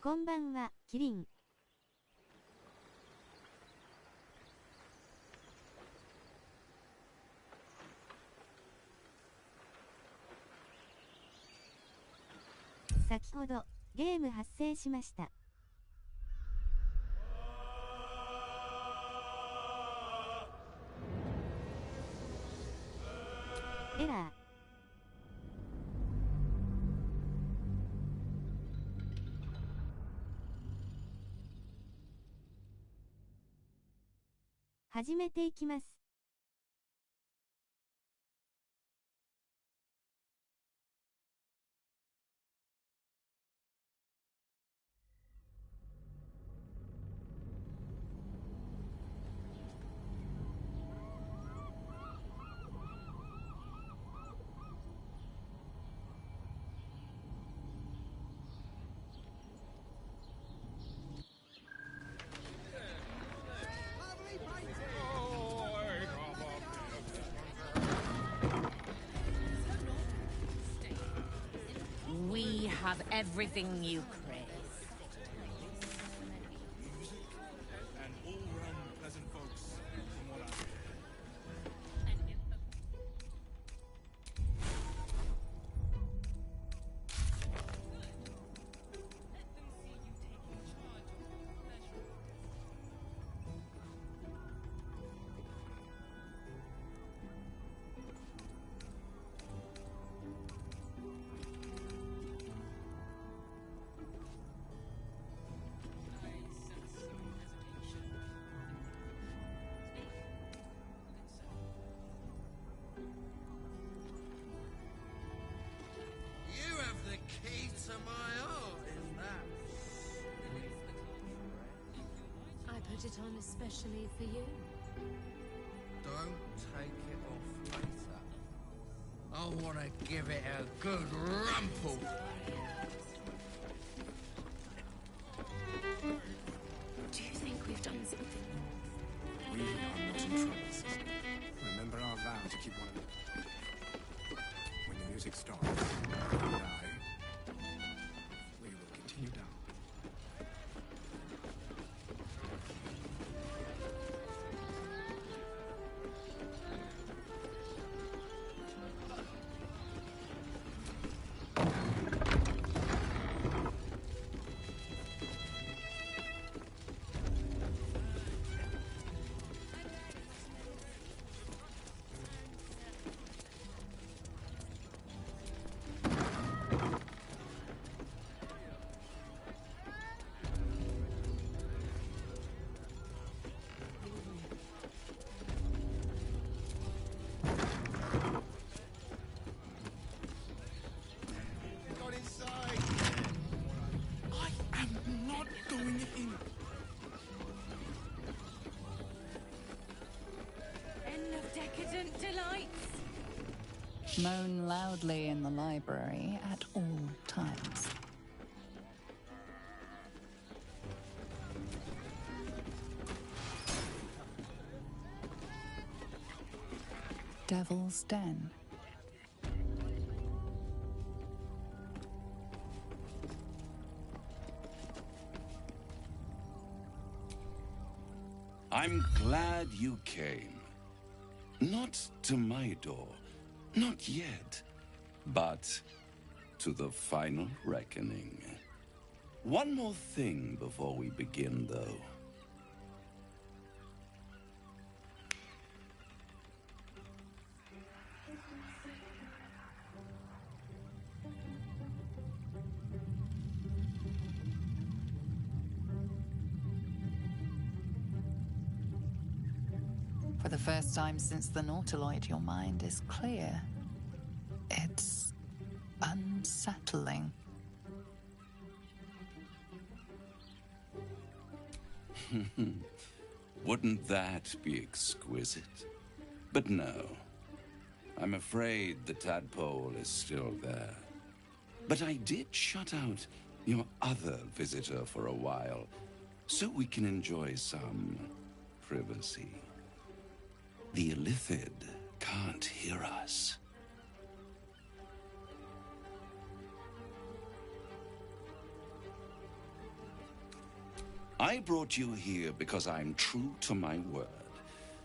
こんばんは、キリン。先ほど、ゲーム発生しました。エラー。始めていきます。We have everything you crave. And all-round pleasant folks, from what I hear. Key to my heart in that. I put it on especially for you. Don't take it off later. I want to give it a good rumple. Do you think we've done something? We are not in trouble, sister. Remember our vow to keep one another. When the music stops, you and I, we will continue down. Moan loudly in the library at all times. Devil's Den. I'm glad you came. Not to my door. Not yet, but to the final reckoning. One more thing before we begin, though. For the first time since the Nautiloid, your mind is clear. It's unsettling. Wouldn't that be exquisite? But no. I'm afraid the tadpole is still there. But I did shut out your other visitor for a while, so we can enjoy some privacy. The Illithid can't hear us. I brought you here because I'm true to my word,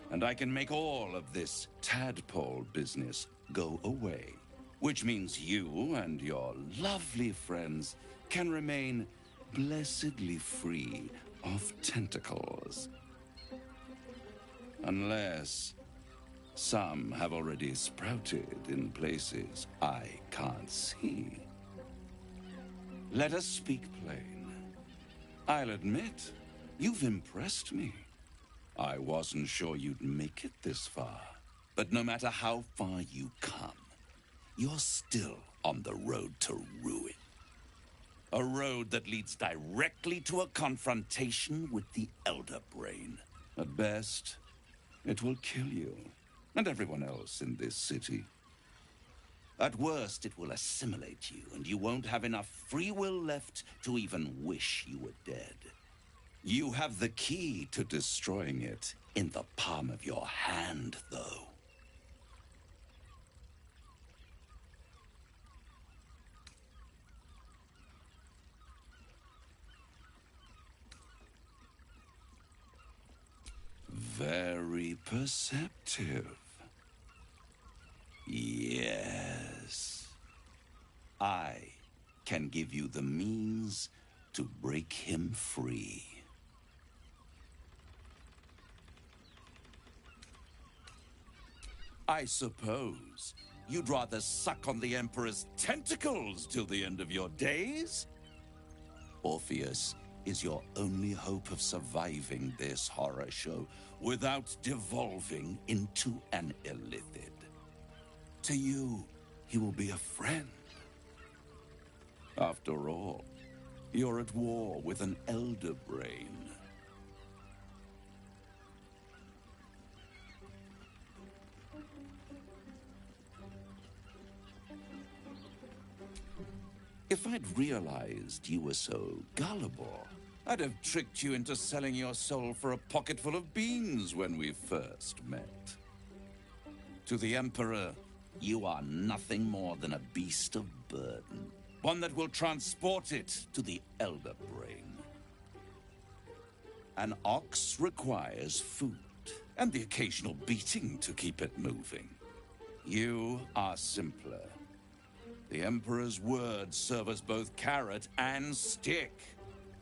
and I can make all of this tadpole business go away, which means you and your lovely friends can remain blessedly free of tentacles. Unless some have already sprouted in places I can't see. Let us speak plain. I'll admit, you've impressed me. I wasn't sure you'd make it this far. But no matter how far you come, you're still on the road to ruin. A road that leads directly to a confrontation with the Elder Brain. At best, it will kill you and everyone else in this city. At worst, it will assimilate you, and you won't have enough free will left to even wish you were dead. You have the key to destroying it in the palm of your hand, though. Very perceptive. Yes. I can give you the means to break him free. I suppose you'd rather suck on the Emperor's tentacles till the end of your days? Orpheus is your only hope of surviving this horror show without devolving into an illithid. To you, he will be a friend. After all, you're at war with an Elder Brain. If I'd realized you were so gullible, I'd have tricked you into selling your soul for a pocketful of beans when we first met. To the Emperor, you are nothing more than a beast of burden, one that will transport it to the Elder Brain. An ox requires food, and the occasional beating to keep it moving. You are simpler. The Emperor's words serve as both carrot and stick.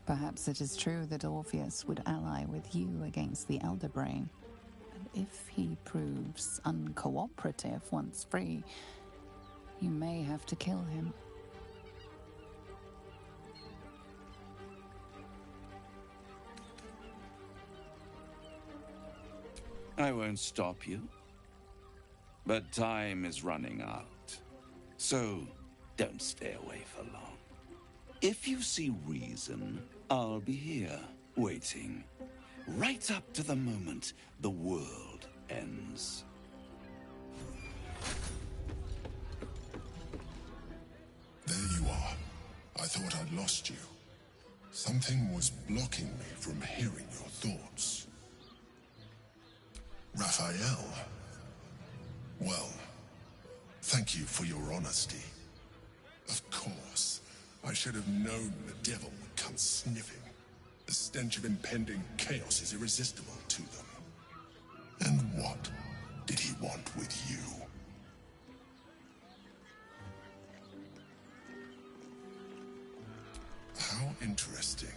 Perhaps it is true that Orpheus would ally with you against the Elder Brain. And if he proves uncooperative once free, you may have to kill him. I won't stop you. But time is running out. So, don't stay away for long. If you see reason, I'll be here, waiting. Right up to the moment the world ends. There you are. I thought I'd lost you. Something was blocking me from hearing your thoughts. Raphael. Well, thank you for your honesty. Of course, I should have known the devil would come sniffing. The stench of impending chaos is irresistible to them. And what did he want with you? How interesting.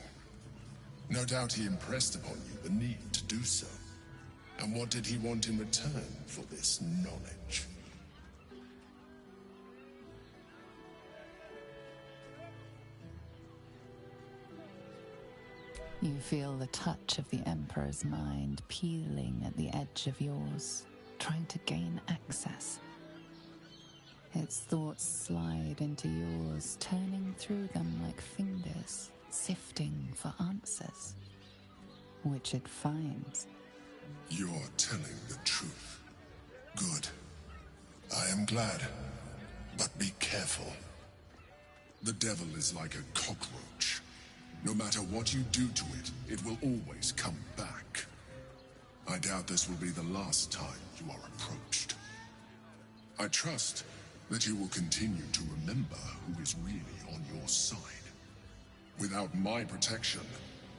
No doubt he impressed upon you the need to do so. And what did he want in return for this knowledge? You feel the touch of the Emperor's mind peeling at the edge of yours, trying to gain access. Its thoughts slide into yours, turning through them like fingers, sifting for answers, which it finds. You're telling the truth. Good. I am glad. But be careful. The devil is like a cockroach. No matter what you do to it, it will always come back. I doubt this will be the last time you are approached. I trust that you will continue to remember who is really on your side. Without my protection,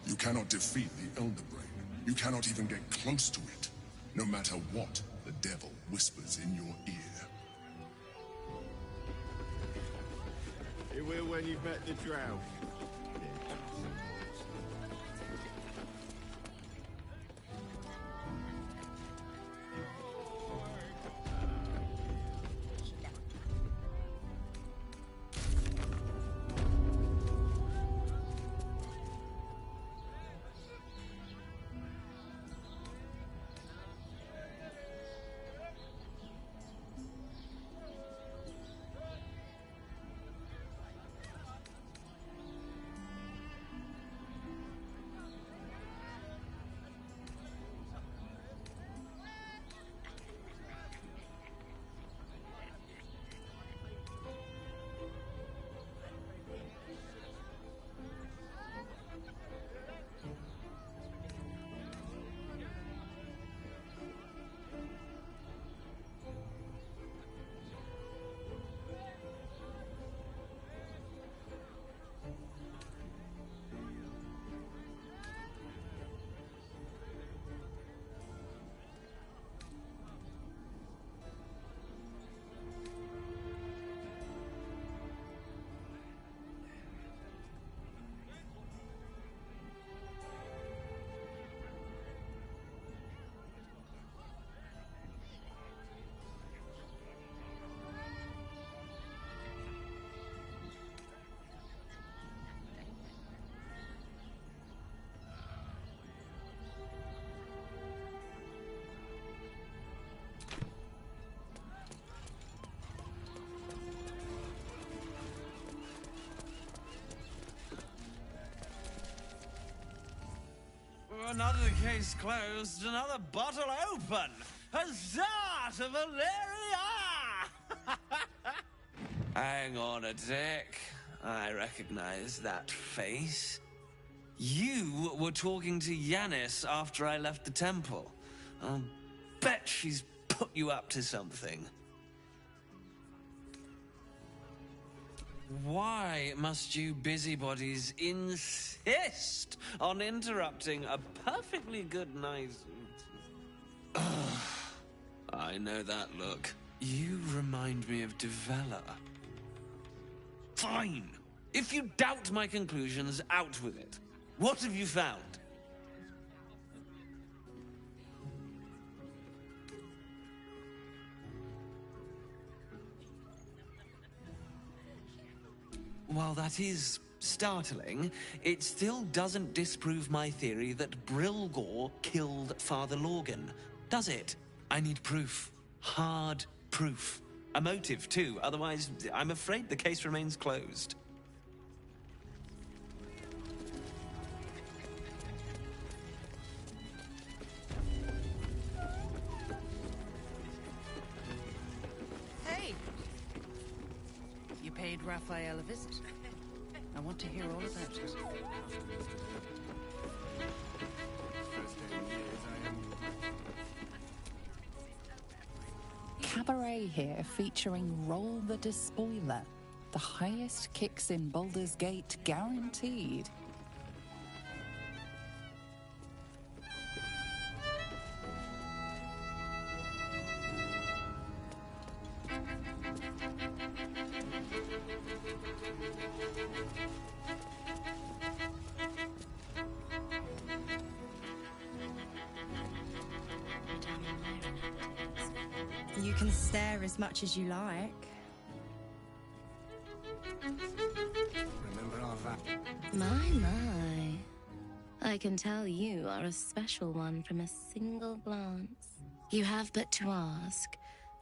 You cannot defeat the Elder Brain. You cannot even get close to it, no matter what the devil whispers in your ear. You will when you've met the drow. Another case closed, another bottle open. Huzzah to Valeria! Hang on a tick. I recognize that face. You were talking to Yanis after I left the temple. I'll bet she's put you up to something. Why must you busybodies insist on interrupting a perfectly good night? I know that look. You remind me of Devella. Fine. If you doubt my conclusions, out with it. What have you found? While that is startling, it still doesn't disprove my theory that Brilgor killed Father Lorgan, does it? I need proof. Hard proof. A motive, too. Otherwise, I'm afraid the case remains closed. Hey! You paid Raphael a visit. I want to hear all about it. Cabaret here featuring Roll the Despoiler. The highest kicks in Baldur's Gate guaranteed. You can stare as much as you like. Remember our vow. My. I can tell you are a special one from a single glance. You have but to ask,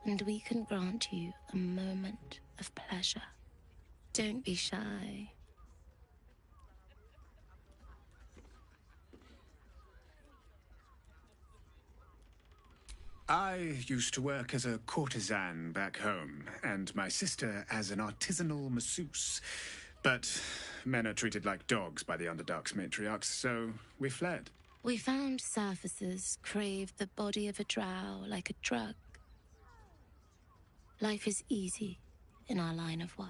and we can grant you a moment of pleasure. Don't be shy. I used to work as a courtesan back home, and my sister as an artisanal masseuse. But men are treated like dogs by the Underdark's matriarchs, so we fled. We found surfacers crave the body of a drow like a drug. Life is easy in our line of work.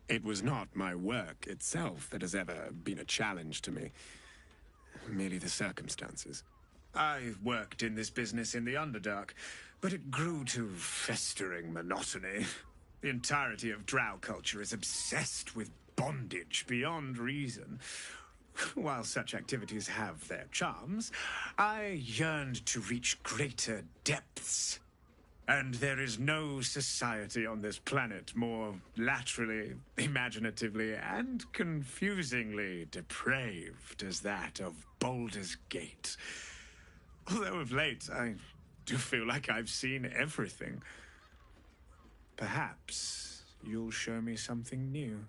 It was not my work itself that has ever been a challenge to me, merely the circumstances. I worked in this business in the Underdark, but it grew to festering monotony. The entirety of drow culture is obsessed with bondage beyond reason. While such activities have their charms, I yearned to reach greater depths. And there is no society on this planet more laterally, imaginatively, and confusingly depraved as that of Baldur's Gate. Although of late, I do feel like I've seen everything. Perhaps you'll show me something new.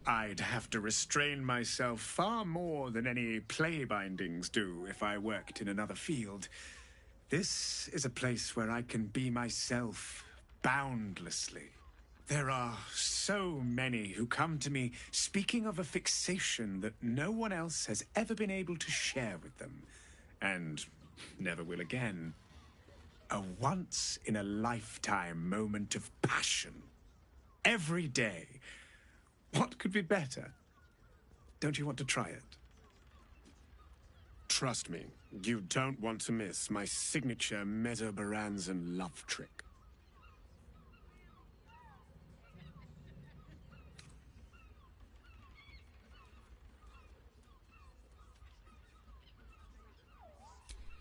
I'd have to restrain myself far more than any play bindings do if I worked in another field. This is a place where I can be myself boundlessly. There are so many who come to me speaking of a fixation that no one else has ever been able to share with them, and never will again. A once-in-a-lifetime moment of passion. Every day. What could be better? Don't you want to try it? Trust me, you don't want to miss my signature Mesobaranzan love trick.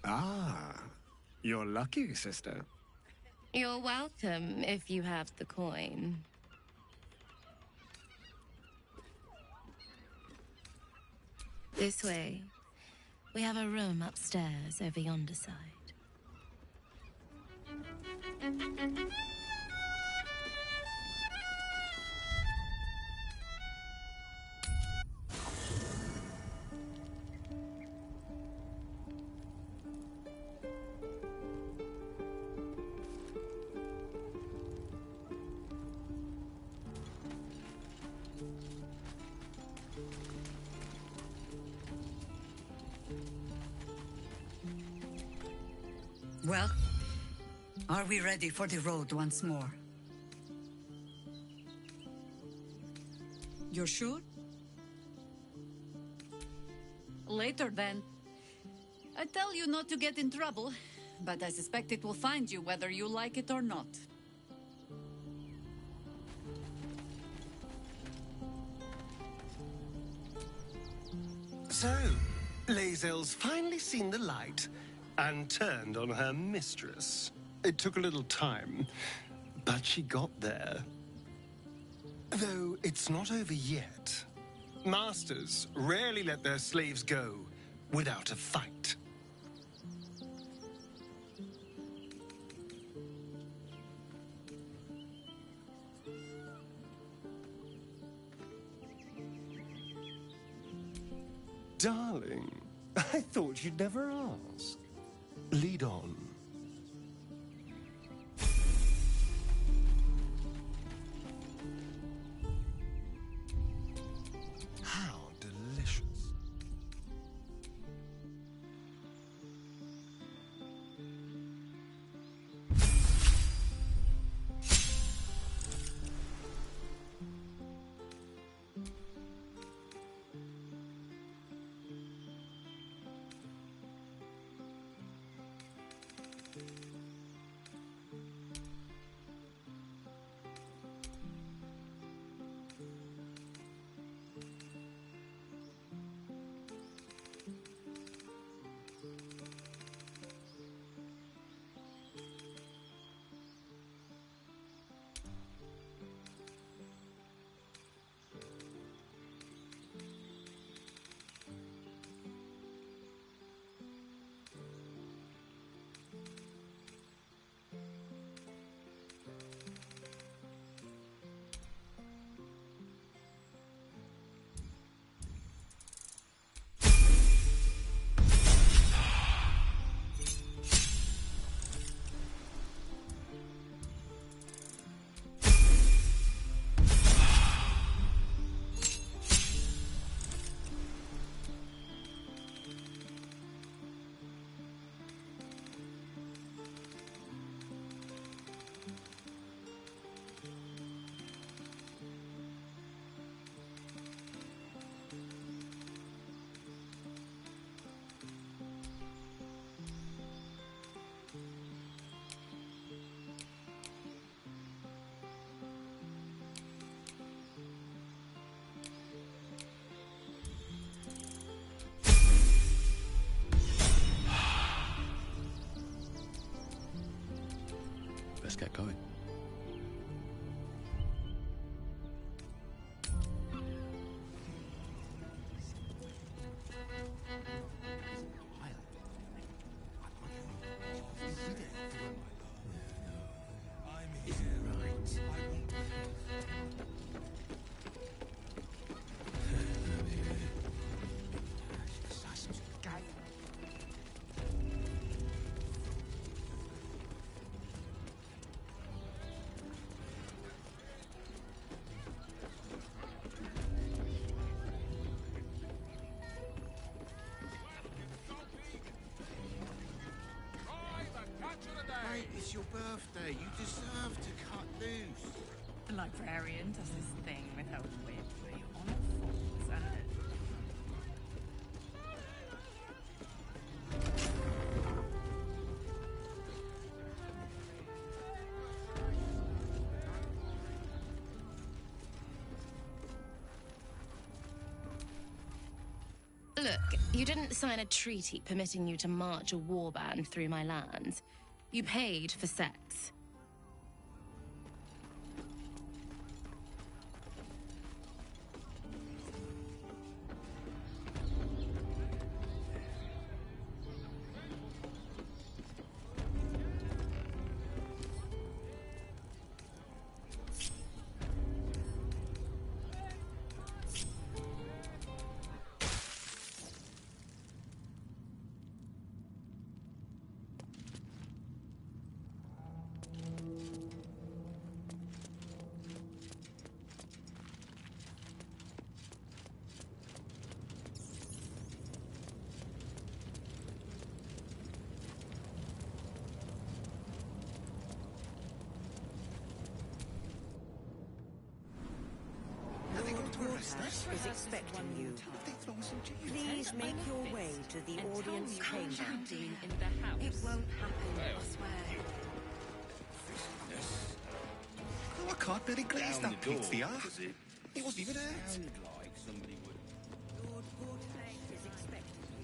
Ah, you're lucky, sister. You're welcome if you have the coin. This way. We have a room upstairs over yonder side. Well, are we ready for the road once more? You're sure? Later, then. I tell you not to get in trouble, but I suspect it will find you whether you like it or not. So, Lae'zel's finally seen the light and turned on her mistress. It took a little time, but she got there. Though it's not over yet. Masters rarely let their slaves go without a fight. Darling, I thought you'd never ask. Lead on. How delicious. Let's get going. Mate, it's your birthday. You deserve to cut loose. The librarian does this thing with her whip where you're on all fours and Look, you didn't sign a treaty permitting you to march a warband through my lands. You paid for sex. Is expecting you. Please make your way to the audience chamber. It won't happen, I swear. Oh, I can't really glaze that pizza. It wasn't even out. Lord Gortash is expecting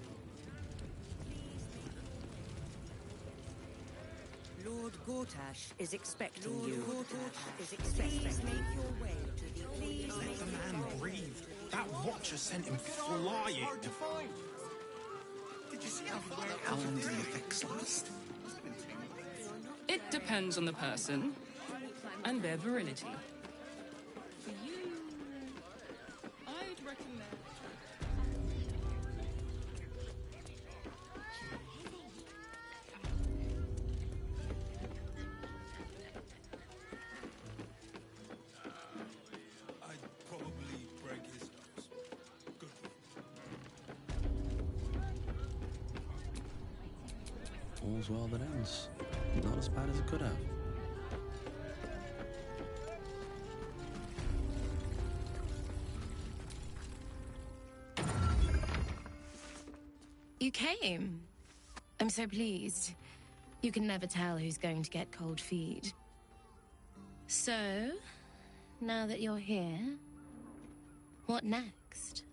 you. Lord Gortash is expecting you. Lord Gortash is expecting you. Please make your way to the audience chamber. Let the man breathe. That watcher sent him flying. Did you see how long did the effects last? it depends on the person and their virility. For you, I'd recommend... All's well that ends. Not as bad as it could have. You came. I'm so pleased. You can never tell who's going to get cold feet. So, now that you're here, what next?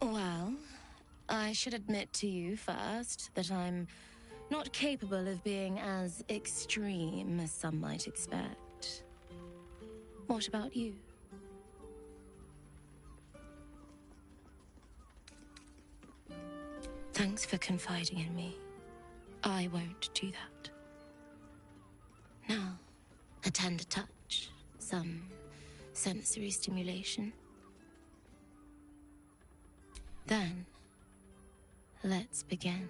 Well, I should admit to you first that I'm not capable of being as extreme as some might expect. What about you? Thanks for confiding in me. I won't do that. Now, a tender touch, some sensory stimulation. Then, let's begin.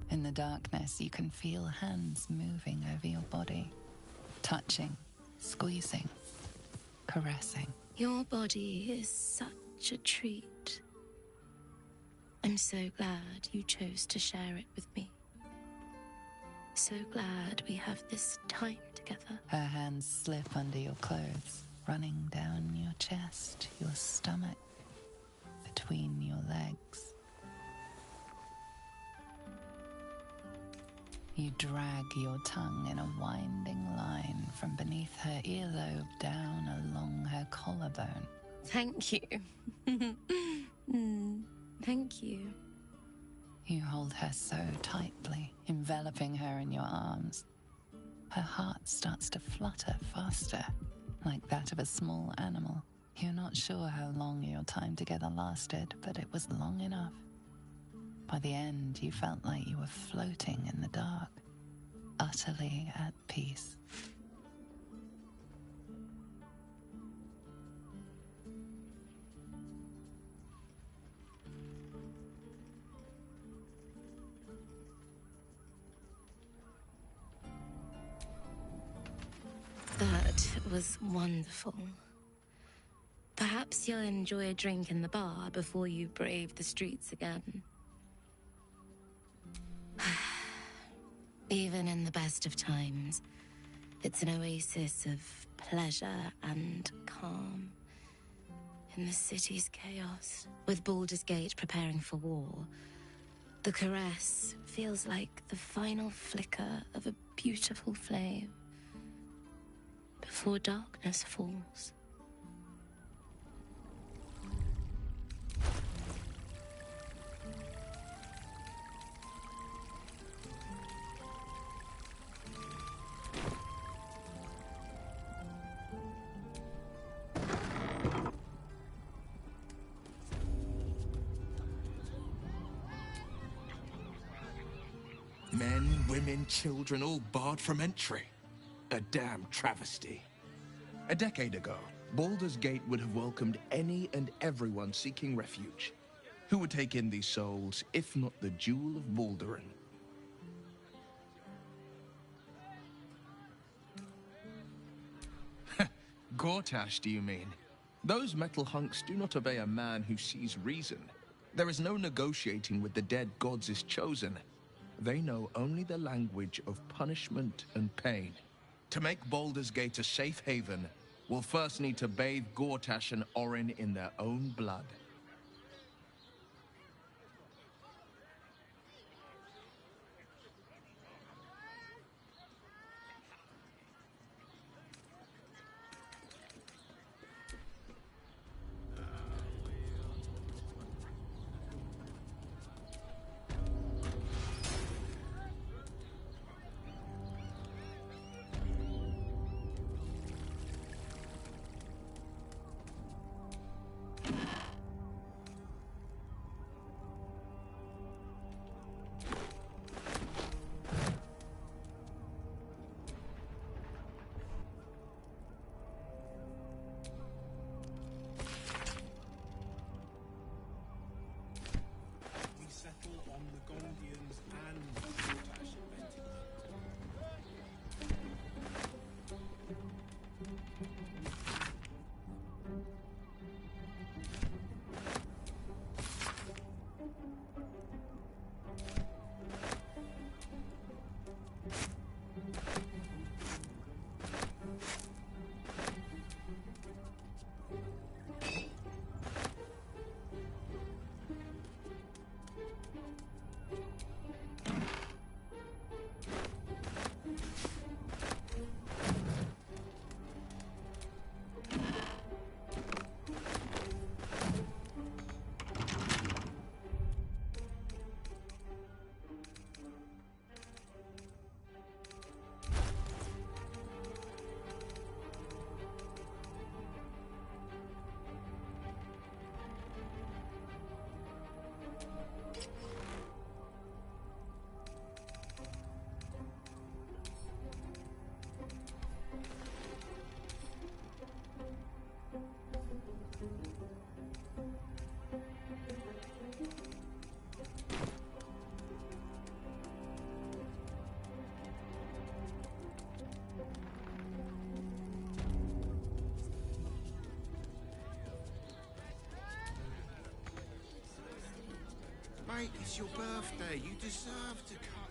In the darkness, you can feel hands moving over your body, touching, squeezing, caressing. Your body is such a treat. I'm so glad you chose to share it with me. So glad we have this time together. Her hands slip under your clothes, running down your chest, your stomach, You drag your tongue in a winding line from beneath her earlobe down along her collarbone. Thank you. Thank you. You hold her so tightly, enveloping her in your arms. Her heart starts to flutter faster, like that of a small animal. You're not sure how long your time together lasted, but it was long enough. By the end, you felt like you were floating in the dark, utterly at peace. That was wonderful. Perhaps you'll enjoy a drink in the bar before you brave the streets again. Even in the best of times, it's an oasis of pleasure and calm. In the city's chaos, with Baldur's Gate preparing for war, the caress feels like the final flicker of a beautiful flame before darkness falls. Men, women, children, all barred from entry. A damn travesty. A decade ago, Baldur's Gate would have welcomed any and everyone seeking refuge. Who would take in these souls, if not the Jewel of Baldurin? Gortash, do you mean? Those metal hunks do not obey a man who sees reason. There is no negotiating with the dead gods is chosen. They know only the language of punishment and pain. To make Baldur's Gate a safe haven, we'll first need to bathe Gortash and Orin in their own blood. On the Gondians and Gortash invented Mate, it's your birthday. You deserve to cut.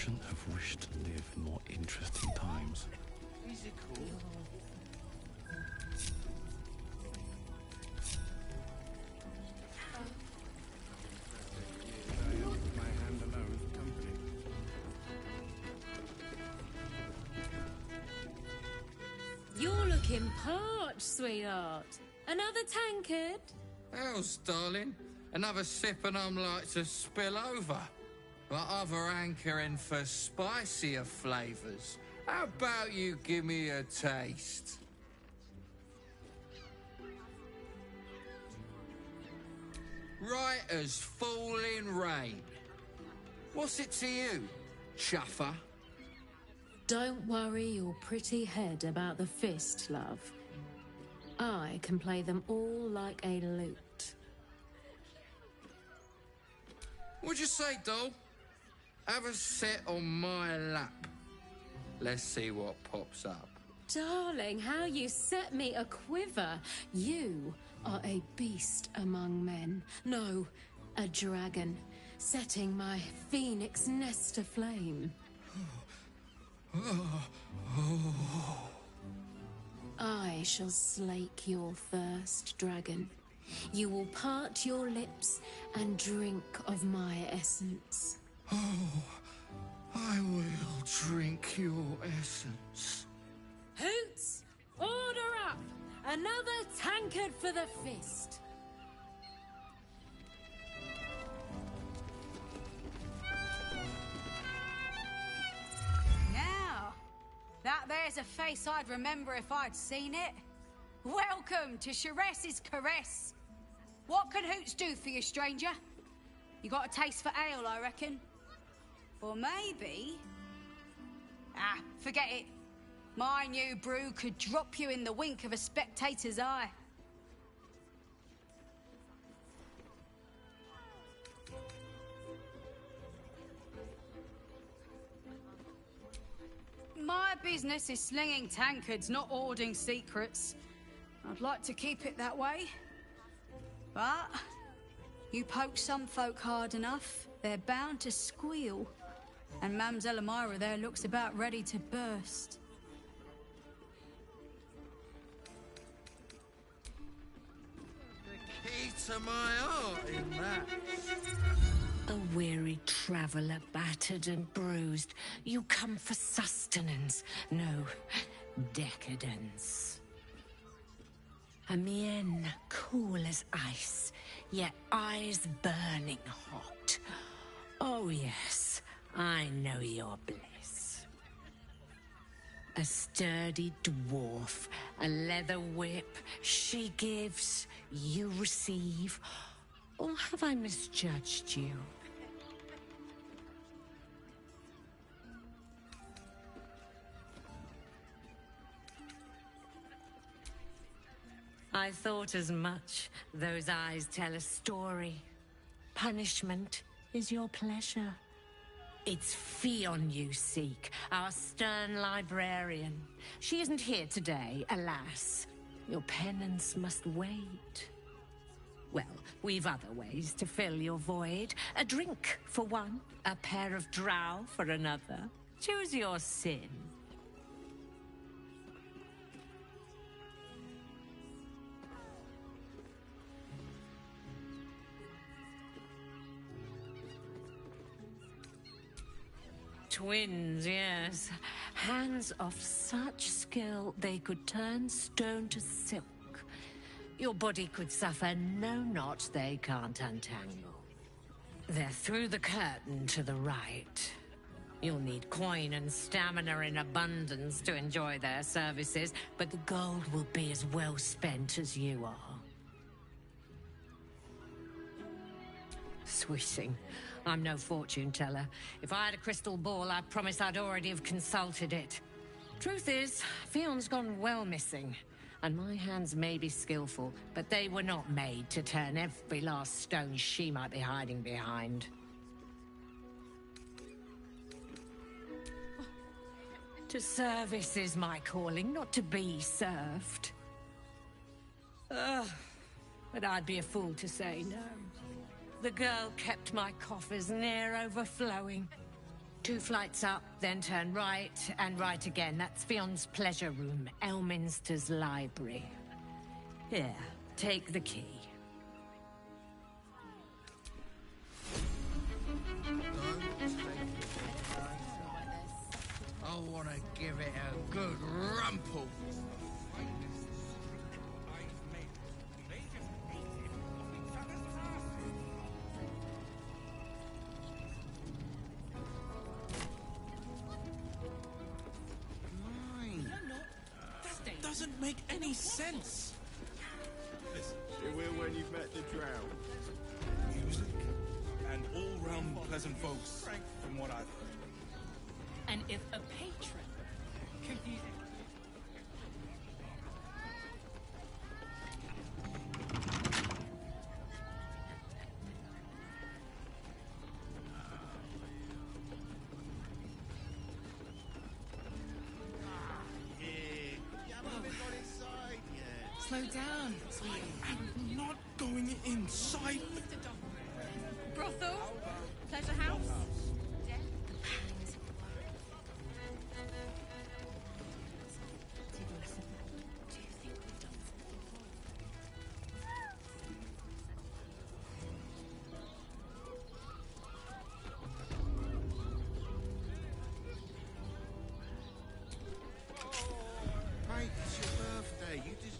shouldn't have wished to live in more interesting times. Physical. You're looking parched, sweetheart. Another tankard? How's, darling? Another sip and I'm like to spill over. But other hankering for spicier flavours. How about you give me a taste? Right as falling rain. What's it to you, chuffer? Don't worry your pretty head about the fist, love. I can play them all like a lute. What'd you say, doll? Have a sit on my lap. Let's see what pops up. Darling, how you set me a quiver. You are a beast among men. No, a dragon, setting my phoenix nest aflame. I shall slake your thirst, dragon. You will part your lips and drink of my essence. Oh, I will drink your essence. Hoots! Order up! Another tankard for the fist. Now, that there's a face I'd remember if I'd seen it. Welcome to Sharess's Caress. What can Hoots do for you, stranger? You got a taste for ale, I reckon? Or maybe... Ah, forget it. My new brew could drop you in the wink of a spectator's eye. My business is slinging tankards, not hoarding secrets. I'd like to keep it that way. But you poke some folk hard enough, they're bound to squeal. And Mamselle Elmira there looks about ready to burst. The key to my heart in that. A weary traveller, battered and bruised. You come for sustenance, no decadence. A mien cool as ice, yet eyes burning hot. Oh yes, I know your bliss. A sturdy dwarf, a leather whip, she gives, you receive. Or have I misjudged you? I thought as much. Those eyes tell a story. Punishment is your pleasure. It's Fionn you seek, our stern librarian. She isn't here today, alas. Your penance must wait. Well, we've other ways to fill your void. A drink for one, a pair of drow for another. Choose your sin. Twins, yes. Hands of such skill they could turn stone to silk. Your body could suffer no knot they can't untangle. They're through the curtain to the right. You'll need coin and stamina in abundance to enjoy their services, but the gold will be as well spent as you are. Swishing. I'm no fortune teller. If I had a crystal ball, I promise I'd already have consulted it. Truth is, Fionn's gone well missing. And my hands may be skillful, but they were not made to turn every last stone she might be hiding behind. To service is my calling, not to be served. But I'd be a fool to say no. The girl kept my coffers near overflowing. 2 flights up, then turn right, and right again. That's Fion's pleasure room, Elminster's library. Here, take the key. I want to give it a good rumple. That doesn't make any sense. Listen, It will when you've met the drow. music and all-round pleasant folks, from what I've heard. And if a patron confusing. Slow down, sweetie. I'm not going inside. Brothel? Pleasure house? Mate, it's your birthday. You just...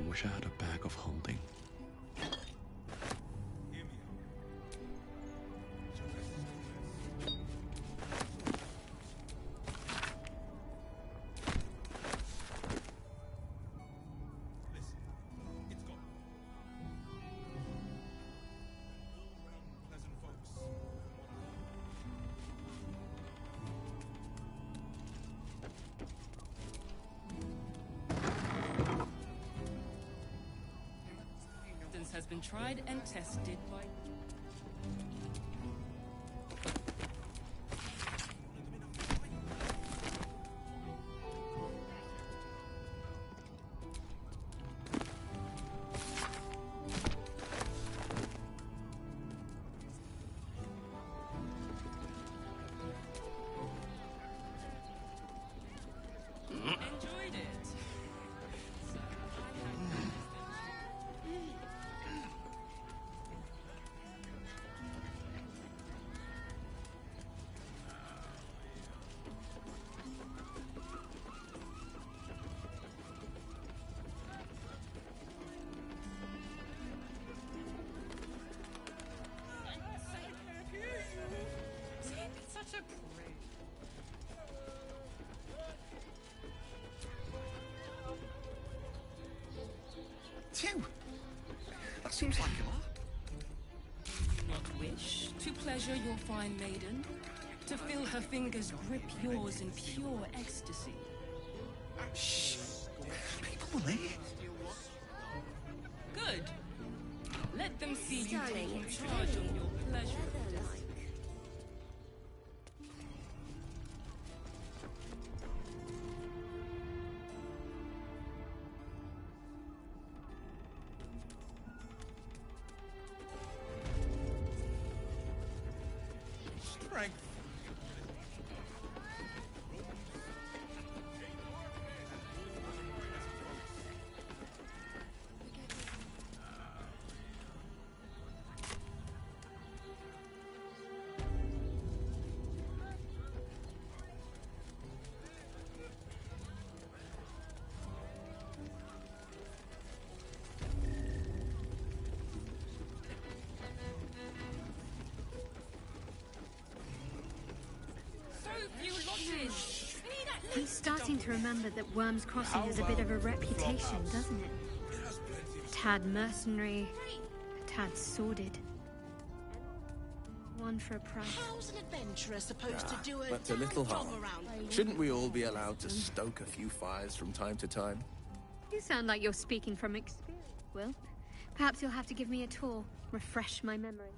Wish I had a bag of holding. Has been tried and tested by... Enjoyed it. Such a prick. Two? That seems like a lot. What wish to pleasure your fine maiden? To feel her fingers grip yours in pure ecstasy? Shh. People will hear. Good. Let them see you taking charge of your pleasure. Strength. So few losses. We need at He's starting to remember that Worm's Crossing has a bit of a reputation, doesn't it? A tad mercenary, a tad sordid. One for a price. How's an adventurer supposed to do That's a little job hard. around? Shouldn't we all be allowed to stoke a few fires from time to time? You sound like you're speaking from experience, Will. Perhaps you'll have to give me a tour, refresh my memory.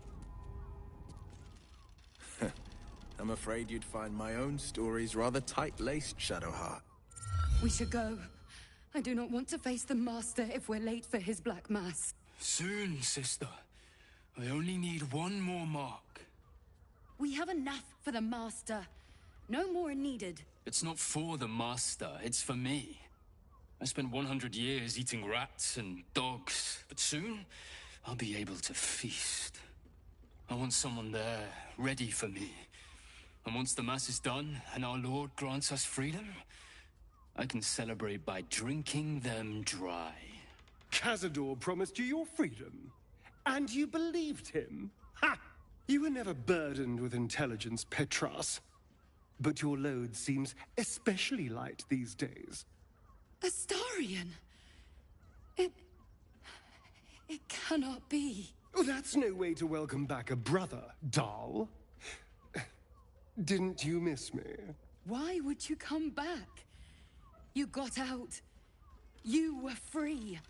I'm afraid you'd find my own stories rather tight-laced, Shadowheart. We should go. I do not want to face the Master if we're late for his Black Mass. Soon, sister. I only need one more mark. We have enough for the Master. No more are needed. It's not for the Master, it's for me. I spent 100 years eating rats and dogs, but soon I'll be able to feast. I want someone there, ready for me. And once the Mass is done, and our Lord grants us freedom, I can celebrate by drinking them dry. Cazador promised you your freedom. And you believed him? Ha! You were never burdened with intelligence, Petras. But your load seems especially light these days. Astarion! It cannot be. Oh, that's no way to welcome back a brother, doll. Didn't you miss me? Why would you come back? You got out. You were free.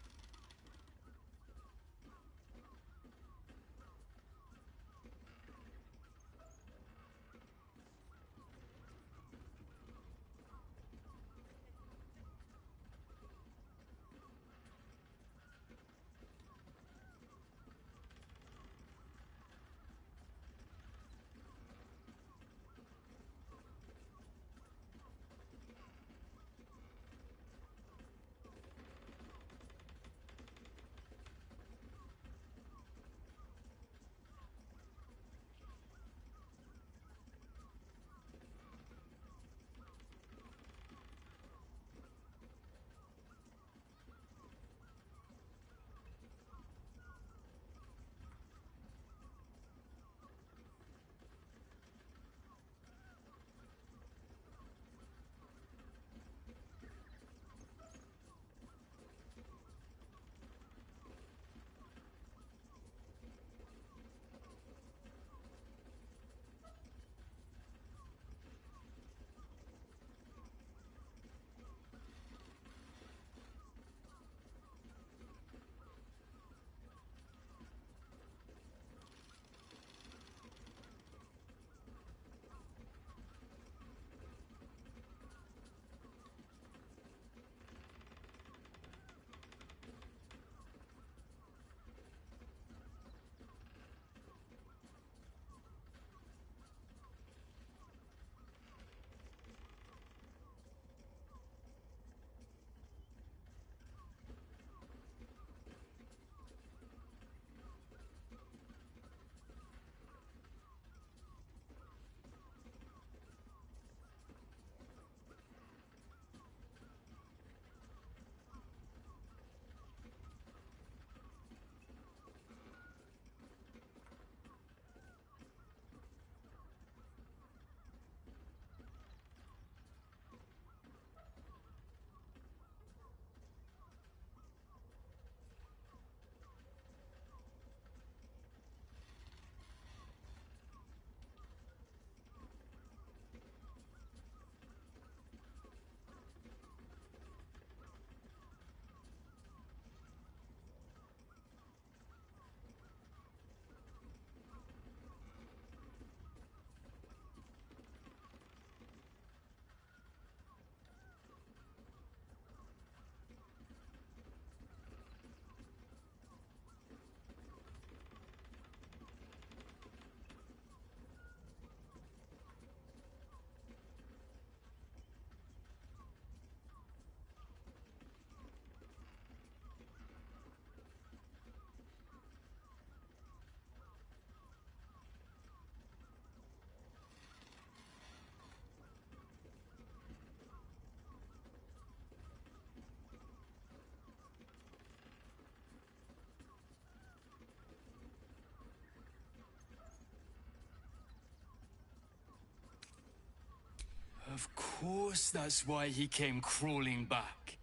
Of course that's why he came crawling back.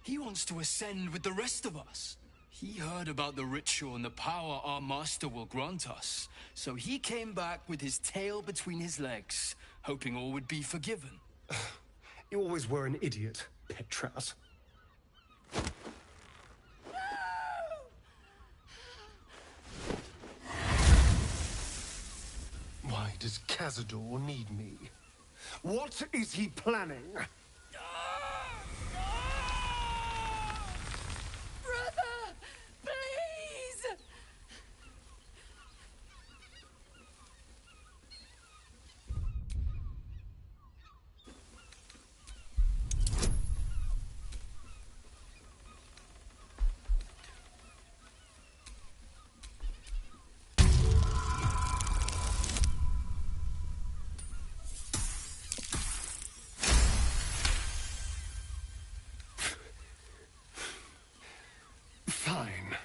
He wants to ascend with the rest of us. He heard about the ritual and the power our master will grant us. So he came back with his tail between his legs, hoping all would be forgiven. You always were an idiot, Petras. Why does Cazador need me? What is he planning? Brother! Please! Fine.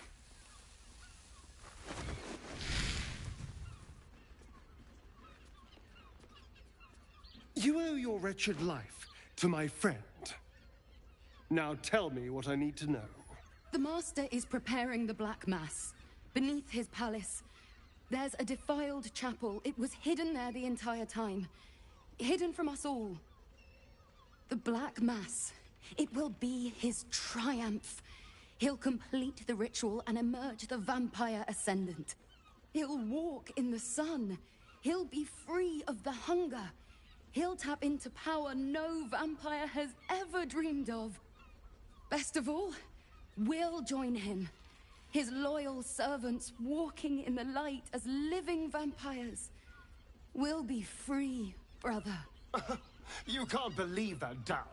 You owe your wretched life to my friend. Now tell me what I need to know. The Master is preparing the Black Mass. Beneath his palace, there's a defiled chapel. It was hidden there the entire time. Hidden from us all. The Black Mass. It will be his triumph. He'll complete the ritual and emerge the vampire ascendant. He'll walk in the sun. He'll be free of the hunger. He'll tap into power no vampire has ever dreamed of. Best of all, we'll join him. His loyal servants walking in the light as living vampires. We'll be free, brother. You can't believe that, Dal.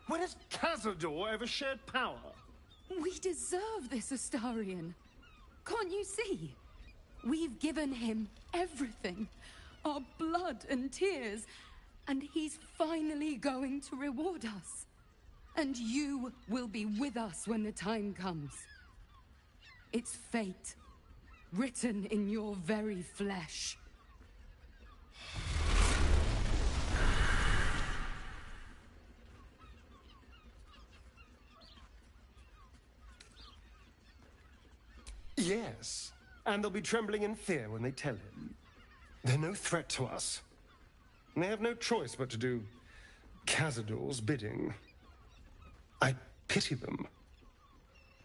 When has Cazador ever shared power? We deserve this, Astarion. Can't you see? We've given him everything. Our blood and tears. And he's finally going to reward us. And you will be with us when the time comes. It's fate, written in your very flesh. Yes, and they'll be trembling in fear when they tell him. They're no threat to us. And they have no choice but to do Cazador's bidding. I pity them.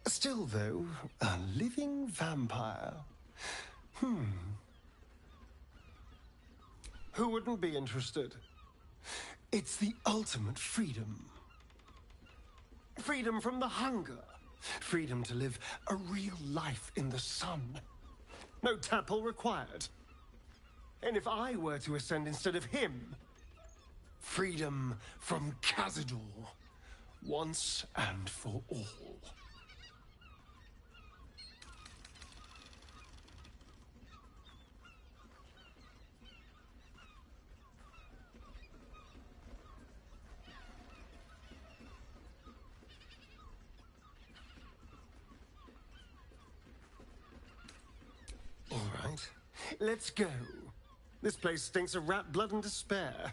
Still, though, a living vampire. Who wouldn't be interested? It's the ultimate freedom. Freedom from the hunger. Freedom to live a real life in the sun. No tadpole required. And if I were to ascend instead of him, freedom from Cazador, once and for all. All right, let's go. This place stinks of rat blood and despair.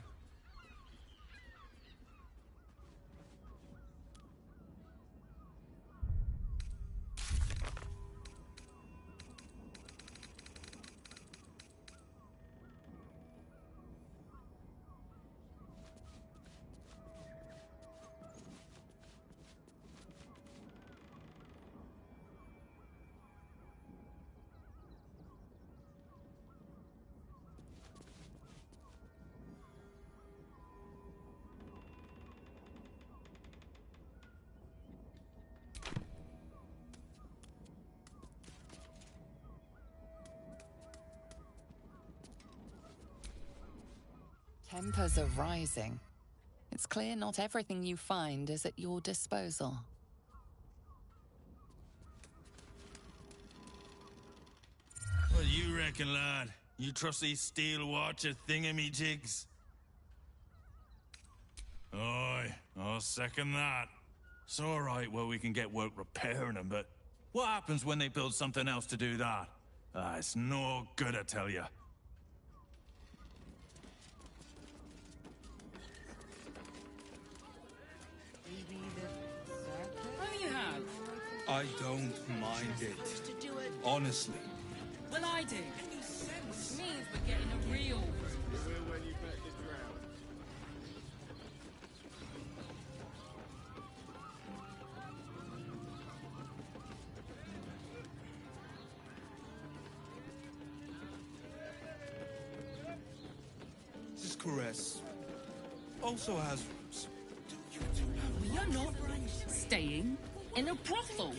Tempers are rising. It's clear not everything you find is at your disposal. What do you reckon, lad? You trust these steel watcher thingamajigs? Aye, I'll second that. It's all right where we can get work repairing them, but what happens when they build something else to do that? It's no good, I tell you. I don't mind it. Honestly. Well, I do. Which means we're getting a real room. When you bet the ground. This caress also has roots. We are not staying in a brothel.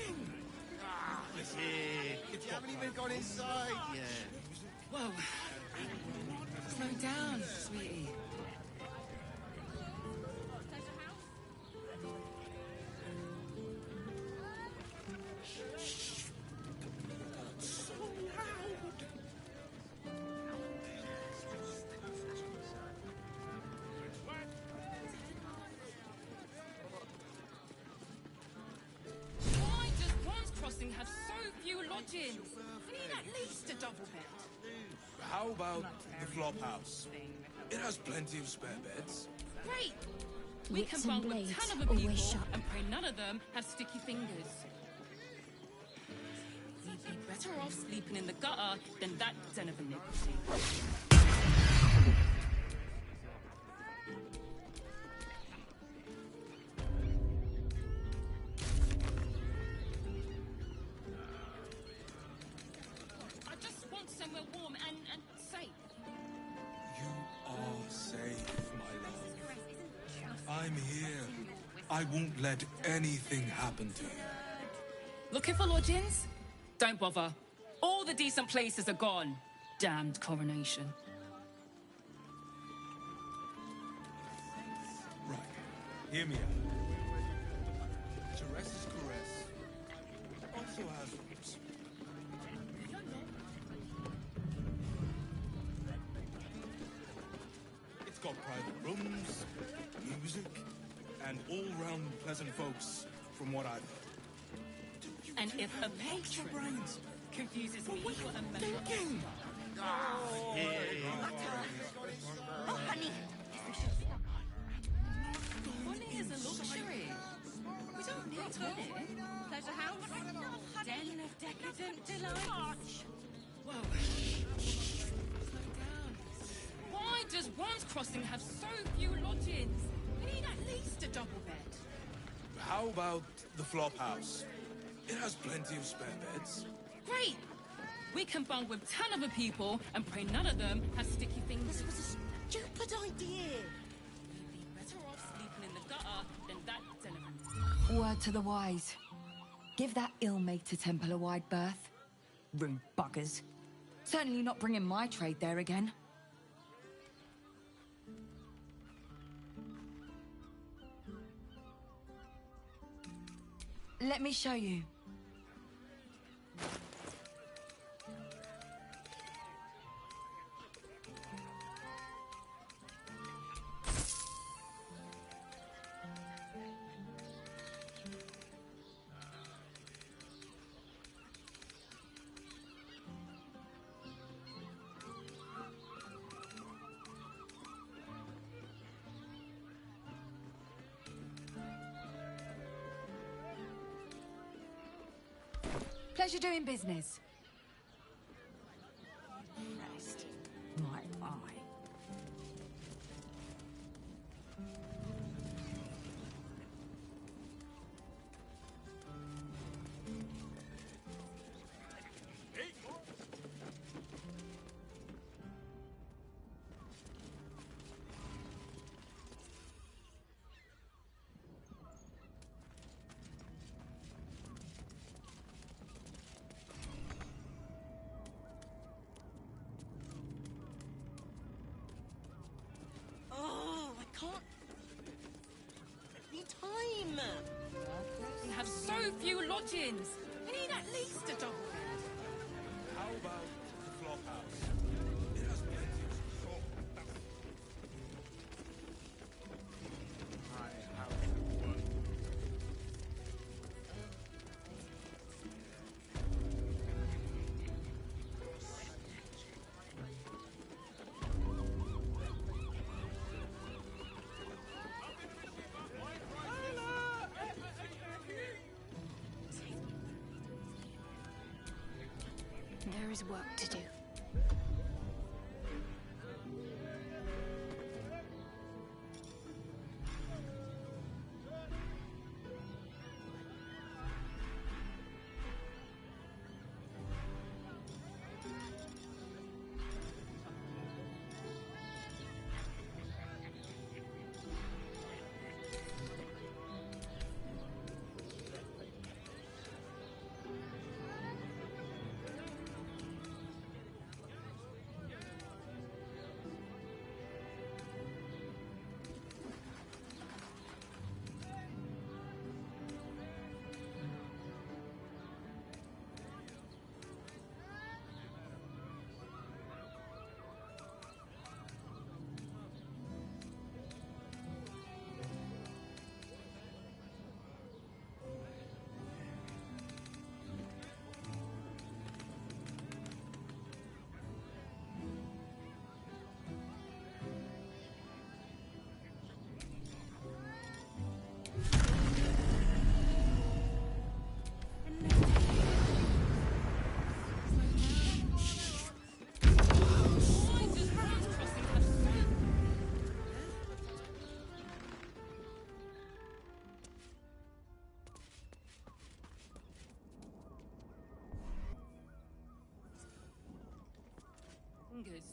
You haven't even gone inside yet. Whoa. Slow down, sweetie. Why does Bronze Crossing have so few lodgings? We need at least a double bed. How about the flop house? It has plenty of spare beds. Great! We Whips can and bunk with blades, 10 other always people sharp. and pray none of them have sticky fingers. We'd be better off sleeping in the gutter than that den of iniquity. I just want somewhere warm and safe. You are safe, my love. I'm here. I won't let anything happen to you. Looking for lodgings? Don't bother. All the decent places are gone. Damned coronation. Right. Hear me out. Teresa's caress also has roots. It's got private rooms, music, and all-round pleasant folks, from what I've heard. And if a patron confuses me for a member of staff. Oh, honey. Money is a luxury. We don't need money. Pleasure house. Den of decadent delights. Whoa. Slow down. Why does Bronze Crossing have so few lodgings? We need at least a double bed. How about the flop house? It has plenty of spare beds. Great! We can bunk with 10 other people and pray none of them have sticky fingers. This was a stupid idea. We'd be better off sleeping in the gutter than that den of... Word to the wise. Give that ill-mated temple a wide berth. Rude buggers. Certainly not bringing my trade there again. Let me show you. Pleasure doing business. Christ, my eye. Oh, I can't. Any time. We have so few lodgings. We need at least a double bed. How about the flop house? It has plenty of... Oh. My house at work. There is work to do. Fingers.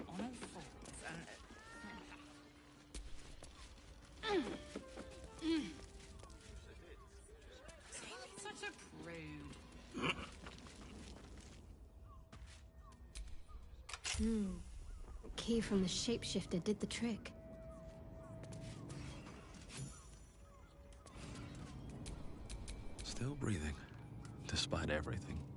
On all fours and... Such a prude. Key from the shapeshifter did the trick. Still breathing, despite everything.「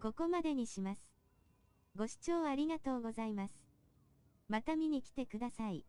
ここまでにします。ご視聴ありがとうございます。また見に来てください。